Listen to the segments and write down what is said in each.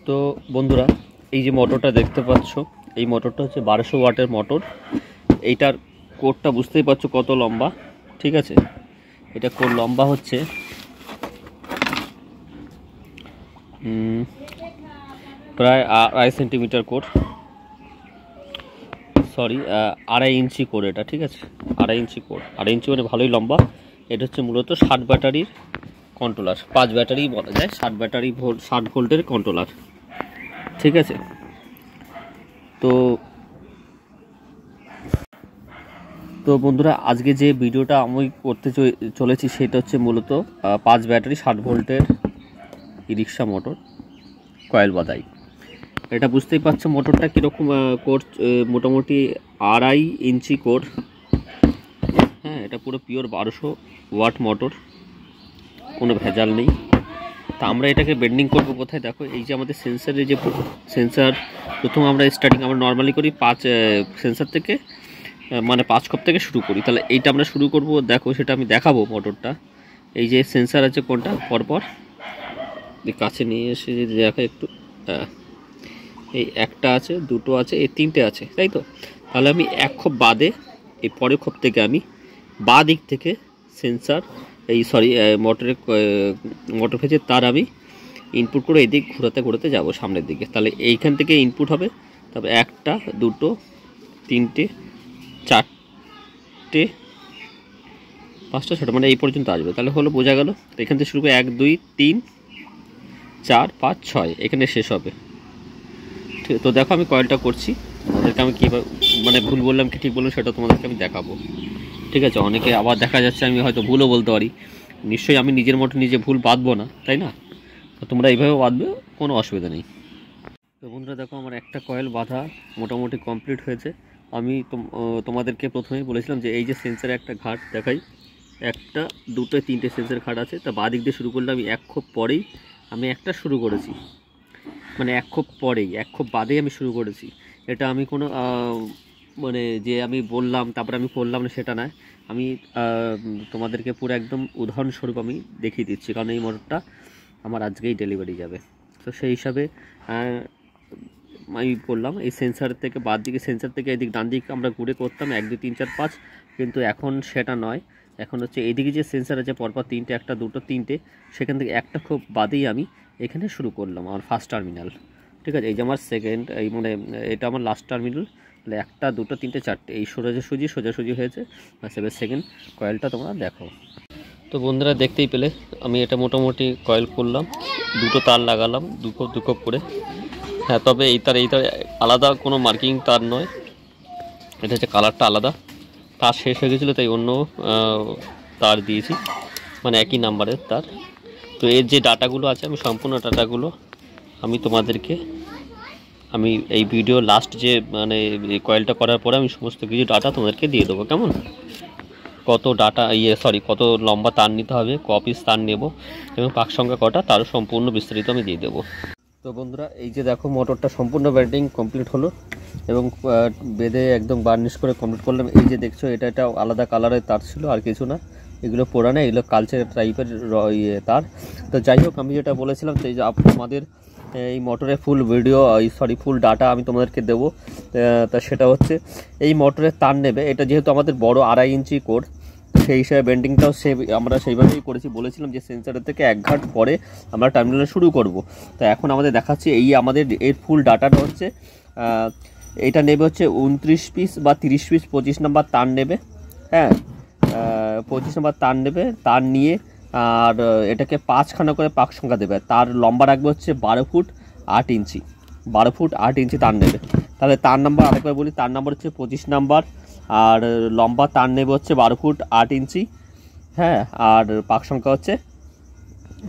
তো বন্ধুরা, এই যে মোটরটা দেখতে পাচ্ছ, এই মোটরটা হচ্ছে 1200 ওয়াটের মোটর। এইটার কোডটা বুঝতেই পারছো কত লম্বা, ঠিক আছে। এটা কোড লম্বা হচ্ছে প্রায় 2.5 সেন্টিমিটার কোড, সরি 2.5 ইঞ্চি কোড এটা, ঠিক আছে। 2.5 ইঞ্চি কোড, 2.5 ইঞ্চি মানে ভালোই লম্বা। এটা হচ্ছে মূলত 60 ব্যাটারির কন্ট্রোলার, 5 ব্যাটারি বলা যায়, 60 ব্যাটারি 60 ভোল্টের কন্ট্রোলার, ঠিক আছে। তো বন্ধুরা, আজকে যে ভিডিওটা আমি করতে চলেছি সেটা হচ্ছে মূলত 5 ব্যাটারি 60 ভোল্টের রিক্সা মোটর কয়েল বাদাই। এটা বুঝতেই পারছো মোটরটা কীরকম কোর, মোটামুটি 2.5 ইঞ্চি কোর। হ্যাঁ, এটা পুরো পিওর 1200 ওয়াট মোটর, কোনো ভেজাল নেই। তা আমরা এটাকে বেন্ডিং করব কোথায় দেখো, এই যে আমাদের সেন্সারের যে সেন্সার, প্রথম আমরা স্টার্টিং আমরা নর্মালি করি 5 সেন্সার থেকে, মানে 5 খপ থেকে শুরু করি। তাহলে এইটা আমরা শুরু করব, দেখো সেটা আমি দেখাবো মোটরটা। এই যে সেন্সার আছে কোনটা, পরপর কাছে নিয়ে এসে যদি দেখা একটু, এই একটা আছে, দুটো আছে, এই তিনটে আছে, তাই তো। তাহলে আমি এক খপ বাদে, এই পরের খপ থেকে আমি বাঁ দিক থেকে সেন্সার, এই সরি মোটর ফেজের তার আমি ইনপুট করে এই দিক ঘোরাতে ঘোরাতে যাবো সামনের দিকে। তাহলে এইখান থেকে ইনপুট হবে, তবে একটা, দুটো, তিনটে, চারটে, পাঁচটা, ছটা, মানে এই পর্যন্ত আসবে। তাহলে হলো, বোঝা গেল। তো এখান থেকে শুরু করে 1 2 3 4 5 6 এখানে শেষ হবে। ঠিক, তো দেখো আমি কয়েলটা করছি, তোমাদেরকে আমি কীভাবে, মানে ভুল বললাম কি ঠিক বললাম সেটা তোমাদেরকে আমি দেখাবো, ঠিক আছে। অনেকে আবার দেখা যাচ্ছে আমি হয়তো ভুলও বলতে পারি, নিশ্চয়ই আমি নিজের মতো নিজে ভুল বাঁধবো না, তাই না। তো তোমরা এইভাবে বাঁধবে, কোনো অসুবিধা নেই। তো বন্ধুরা দেখো, আমার একটা কয়েল বাঁধা মোটামুটি কমপ্লিট হয়েছে। আমি তোমাদেরকে প্রথমেই বলেছিলাম যে এই যে সেন্সারে একটা ঘাট দেখাই, একটা, দুটো, তিনটে সেন্সার ঘাট আছে। তা বাঁ দিক দিয়ে শুরু করলে আমি এক খোপ পরেই আমি একটা শুরু করেছি, মানে এক খোপ পরেই, এক খোপ বাদেই আমি শুরু করেছি। এটা আমি কোনো মানে যে আমি বললাম তারপরে আমি করলাম না সেটা নয়, আমি তোমাদেরকে পুরো একদম উদাহরণস্বরূপ আমি দেখিয়ে দিচ্ছি, কারণ এই মোটরটা আমার আজকেই ডেলিভারি যাবে। তো সেই হিসাবে আমি বললাম এই সেন্সার থেকে বাদ দিকে, সেন্সার থেকে এদিক ডান দিকে আমরা ঘুরে করতাম 1 2 3 4 5, কিন্তু এখন সেটা নয়। এখন হচ্ছে এইদিকে যে সেন্সার আছে পরপর তিনটে, একটা, দুটো, তিনটে, সেখান থেকে একটা খুব বাদেই আমি এখানে শুরু করলাম আমার ফার্স্ট টার্মিনাল, ঠিক আছে। এই যে আমার সেকেন্ড, এই মানে এটা আমার লাস্ট টার্মিনাল। তাহলে একটা, দুটো, তিনটে, চারটে, এই সোজাসুজি হয়েছে। এবার সেকেন্ড কয়েলটা তোমরা দেখো। তো বন্ধুরা দেখতেই পেলে আমি এটা মোটামুটি কয়েল করলাম, দুটো তার লাগালাম, দু খোপ করে। হ্যাঁ, তবে এই তার আলাদা কোনো মার্কিং তার নয়, এটা হচ্ছে কালারটা আলাদা। তার শেষ হয়ে গেছিলো তাই অন্য তার দিয়েছি, মানে একই নাম্বারের তার। তো এর যে ডাটাগুলো আছে, আমি সম্পূর্ণ ডাটাগুলো আমি তোমাদেরকে, আমি এই ভিডিও লাস্ট যে মানে কয়েলটা করার পরে আমি সমস্ত কিছু ডাটা তোমাদেরকে দিয়ে দেবো, কেমন, কত ডাটা কত লম্বা তার নিতে হবে, ক পিস তার নেব, এবং পাক সংখ্যা কটা, তারও সম্পূর্ণ বিস্তারিত আমি দিয়ে দেবো। তো বন্ধুরা, এই যে দেখো মোটরটা সম্পূর্ণ বেন্ডিং কমপ্লিট হলো, এবং বেঁধে একদম বার্নিশ করে কমপ্লিট করলাম। এই যে দেখছো, এটা আলাদা কালারের তার ছিল, আর কিছু না। এগুলো পুরানো, এগুলো কালচার টাইপের তার। তো যাই হোক, আমি যেটা বলেছিলাম যে আমাদের এই মোটরের ফুল ভিডিও, ফুল ডাটা আমি তোমাদেরকে দেবো। তা সেটা হচ্ছে, এই মোটরের তার নেবে, এটা যেহেতু আমাদের বড় 2.5 ইঞ্চি কোর, সেই হিসাবে বেন্ডিংটাও আমরা সেইভাবেই করেছি। বলেছিলাম যে সেন্সারের থেকে এক ঘাট পরে আমরা টার্মিনাল শুরু করব। তো এখন আমাদের দেখাচ্ছি, এই আমাদের এর ফুল ডাটাটা হচ্ছে, এটা নেবে হচ্ছে 29 পিস বা 30 পিস, 25 নাম্বার তার নেবে। হ্যাঁ, 25 নাম্বার তার নেবে, তার নিয়ে আর এটাকে 5খানা করে পাক সংখ্যা দেবে। তার লম্বা রাখবে হচ্ছে 12 ফুট 8 ইঞ্চি, 12 ফুট 8 ইঞ্চি তার নেবে। তাহলে তার নাম্বার আরেকবার বলি, তার নাম্বার হচ্ছে 25 নাম্বার, আর লম্বা তার নেবে হচ্ছে 12 ফুট 8 ইঞ্চি। হ্যাঁ, আর পাক সংখ্যা হচ্ছে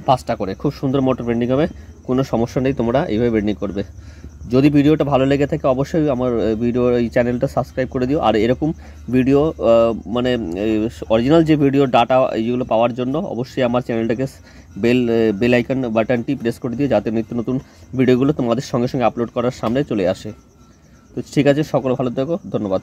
5টা করে। খুব সুন্দর মোটর বেন্ডিং হবে, কোনো সমস্যা নেই, তোমরা এইভাবে বেন্ডিং করবে। যদি ভিডিওটা ভালো লেগে থাকে অবশ্যই আমার এই চ্যানেলটা সাবস্ক্রাইব করে দিও। আর এরকম ভিডিও মানে অরিজিনাল যে ভিডিও ডাটা এইগুলো পাওয়ার জন্য অবশ্যই আমার চ্যানেলটাকে বেল আইকন বাটনটি প্রেস করে দিও, যাতে নিত্য নতুন ভিডিওগুলো তোমাদের সঙ্গে সঙ্গে আপলোড করার সামনে চলে আসে। তো ঠিক আছে, সকলে ভালো থেকো, ধন্যবাদ।